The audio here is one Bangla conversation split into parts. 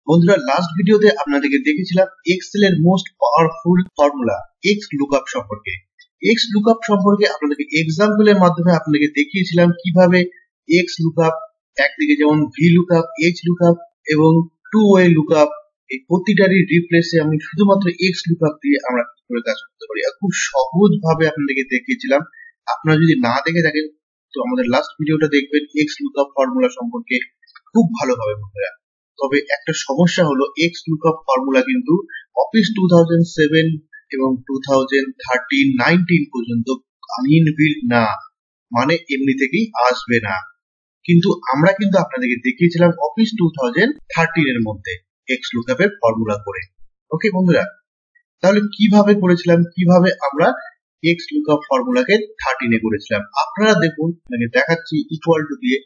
বন্ধুরা, লাস্ট ভিডিওতে আপনাদেরকে দেখেছিলাম এক্সেল এর মোস্ট পাওয়ারফুল ফর্মুলা XLOOKUP সম্পর্কে। XLOOKUP সম্পর্কে আপনাদেরকে এক্সাম্পলের মাধ্যমে আপনাদেরকে দেখিয়েছিলাম কিভাবে XLOOKUP, একদিকে যেমন VLOOKUP, HLOOKUP এবং টু ওয়ে লুকআপ, এই প্রতিটারই রিপ্লেসে আমি শুধুমাত্র XLOOKUP দিয়ে আমরা কি করে কাজ করতে পারি আর খুব সহজ ভাবে আপনাদেরকে দেখিয়েছিলাম। আপনারা যদি না দেখে থাকেন তো আমাদের লাস্ট ভিডিওটা দেখবেন XLOOKUP ফর্মুলা সম্পর্কে খুব ভালোভাবে বন্ধুরা। তবে একটা সমস্যা হলো XLOOKUP ফর্মুলা কিন্তু অফিস 2007 এবং 2013-19 পর্যন্ত ইনবিল্ট না, মানে এমনি থেকেই আসবে না। কিন্তু আমরা কিন্তু আপনাদেরকে দেখিয়েছিলাম অফিস 2013 এর মধ্যে XLOOKUP এর ফর্মুলা করে। ওকে বন্ধুরা, তাহলে কিভাবে করেছিলাম, কিভাবে আমরা XLOOKUP ফর্মুলাকে 13 এ করেছিলাম আপনারা দেখুন, দেখাচ্ছি ইকুয়াল টু দিয়ে।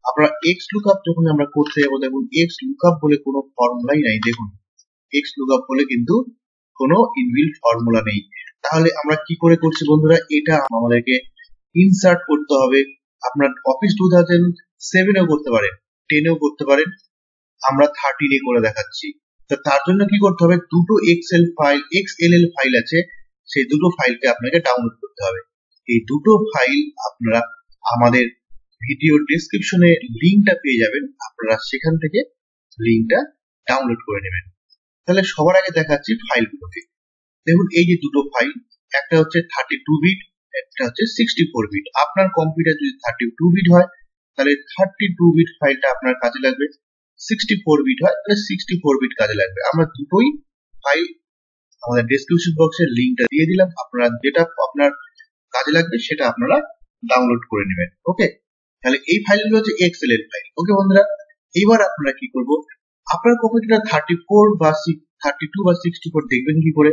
আমরা XLOOKUP যখন আমরা করতে যাবো, দেখুন XLOOKUP বলে কোনো ফর্মুলাই নাই। দেখুন XLOOKUP বলে কিন্তু কোনো ইনবিল্ট ফর্মুলা নেই। তাহলে আমরা কি করে করছি বন্ধুরা, এটা আমাদেরকে ইনসার্ট করতে হবে। আপনার অফিস 2007 এও করতে পারেন, 10 এও করতে পারেন, আমরা 13 এ করে দেখাচ্ছি। তো তার জন্য কি করতে হবে, দুটো XLL ফাইল আছে, সেই দুটো ফাইলকে আপনাকে ডাউনলোড করতে হবে। এই দুটো ফাইল আপনারা আমাদের ভিডিও ডেসক্রিপশনে লিংকটা পেয়ে যাবেন, আপনারা সেখান থেকে লিংকটা ডাউনলোড করে নেবেন। তাহলে সবার আগে দেখাচ্ছি ফাইলগুলোকে। দেখুন এই যে দুটো ফাইল, একটা হচ্ছে 32 বিট, একটা হচ্ছে 64 বিট। আপনার কম্পিউটার যদি 32 বিট হয় তাহলে 32 বিট ফাইলটা আপনার কাজে লাগবে, 64 বিট হয় তাহলে 64 বিট কাজে লাগবে। আমরা দুটোই ফাইল আমাদের ডেসক্রিপশন বক্সের লিংকটা দিয়ে দিলাম, আপনারা যেটা আপনার কাজে লাগবে সেটা আপনারা ডাউনলোড করে নেবেন। ওকে, তাহলে এই ফাইলগুলো হচ্ছে XLL ফাইল। ওকে বন্ধুরা, এবার আপনারা কি করব, আপনার কম্পিউটার 32 বা 64 দেখবেন কি করে,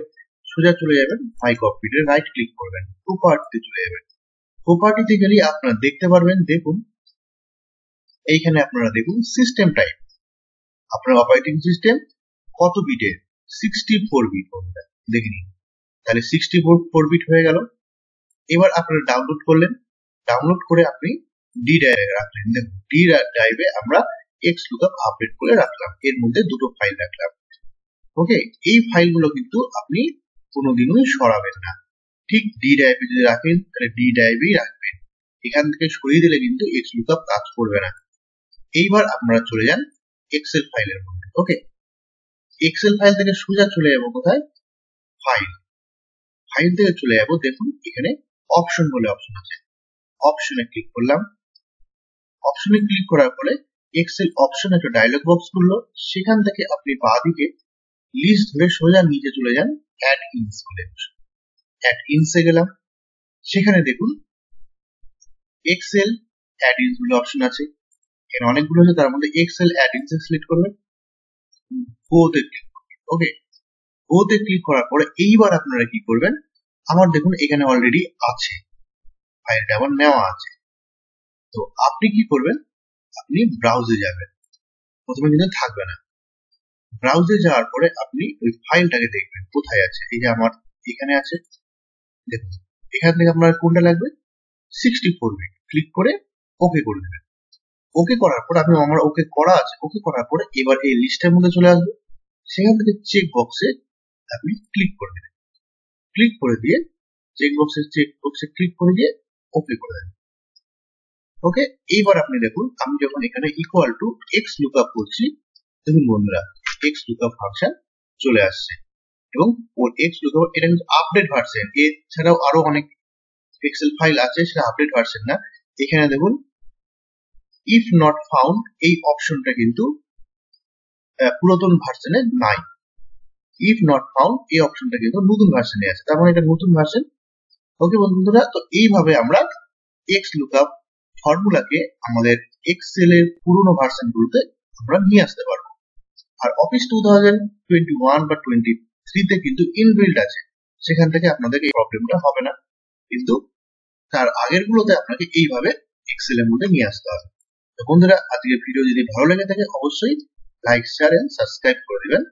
সোজা চলে যাবেন মাই কম্পিউটারে, রাইট ক্লিক করবেন, প্রপার্টিতে চলে যাবেন। প্রপার্টিতে গেলে আপনারা দেখতে পারবেন, দেখুন এইখানে আপনারা দেখুন সিস্টেম টাইপ, আপনার অপারেটিং সিস্টেম কত বিটের, 64 বিট বন্ধুরা, দেখে নিন। তাহলে 64 বিট হয়ে গেল। এবার আপনারা ডাউনলোড করলেন, ডাউনলোড করে আপনি ডি ড্রাইভে রাখলেন। দেখুন ডি ড্রাইভে আমরা XLOOKUP আপডেট করে রাখলাম, এর মধ্যে দুটো ফাইল রাখলাম। ওকে, এই ফাইলগুলো কিন্তু আপনি কোনোদিনই সরাবেন না, ঠিক ডি ড্রাইভে যদি রাখেন তাহলে ডি ড্রাইভেই রাখবেন, এখান থেকে সরিয়ে দিলে কিন্তু XLOOKUP কাজ করবে না। এইবার আপনারা চলে যান এক্সেল ফাইলের মধ্যে। ওকে, এক্সেল ফাইল থেকে সোজা চলে যাবো কোথায়, ফাইল, ফাইল থেকে চলে যাবো, দেখুন এখানে অপশন বলে অপশন আছে, অপশনে ক্লিক করলাম। অপশনে ক্লিক করার পরে এক্সেল অপশন একটা ডায়লগ বক্স খুললো, সেখান থেকে আপনি বাঁদিকে লিস্ট ধরে সোজা নিচে চলে যান, অ্যাড ইনস বলে, অ্যাড ইনসে গেলাম। সেখানে দেখুন এক্সেল অ্যাড ইনস বলে অপশন আছে, এখানে অনেকগুলো আছে, তার মধ্যে এক্সেল অ্যাড ইনস সিলেক্ট করবেন, গোতে ক্লিক করবেন। ওকে, গোতে ক্লিক করার পরে এইবার আপনারা কি করবেন, আমার দেখুন এখানে অলরেডি আছে, ফাইলটা আমার নেওয়া আছে। তো আপনি কি করবেন, আপনি ব্রাউজে যাবেন, প্রথমে কিন্তু থাকবে না, ব্রাউজে যাওয়ার পরে আপনি ওই ফাইলটাকে দেখবেন কোথায় আছে। এই যে আমার এখানে আছে, দেখুন এখান থেকে আপনার কোনটা লাগবে, 64 বিট, ক্লিক করে ওকে করে দেবেন। ওকে করার পর আপনি, আমার ওকে করা আছে, ওকে করার পরে এবার এই লিস্টের মধ্যে চলে আসবে, সেখান থেকে চেক বক্সে আপনি ক্লিক করে দেবেন, ক্লিক করে দিয়ে চেক বক্সে ক্লিক করে দিয়ে ওকে করে দেবেন। ওকে, এইবার আপনি দেখুন আমি যখন এখানে ইকুয়াল টু XLOOKUP করছি, দেখুন বন্ধুরা XLOOKUP ফাংশন চলে আসছে এবং ওর XLOOKUP এটা কিন্তু আপডেট ভার্সন, এছাড়াও আরো অনেক এক্সেল ফাইল আছে, সেটা আপডেট ভার্সন না। এখানে দেখুন ইফ নট ফাউন্ড এই অপশনটা কিন্তু পুরাতন ভার্সনে নাই, ইফ নট ফাউন্ড এই অপশনটা কিন্তু নতুন ভার্সনে আছে, তার মানে এটা নতুন ভার্সন। ওকে বন্ধুরা, তো এইভাবে আমরা XLOOKUP ফর্মুলাকে আমাদের এক্সেল এর পুরনো ভার্সন গুলোতে আমরা নিয়ে আসতে পারবো। আর অফিস 2021 বা 23 তে কিন্তু ইনবিল্ট আছে, সেখান থেকে আপনাদের এই প্রবলেমটা হবে না, কিন্তু তার আগের গুলোতে আপনাকে এইভাবে এক্সেল এর মধ্যে নিয়ে আসতে হবে। তো বন্ধুরা, আজকের ভিডিও যদি ভালো লেগে থাকে অবশ্যই লাইক, শেয়ার এন্ড সাবস্ক্রাইব করে দিবেন।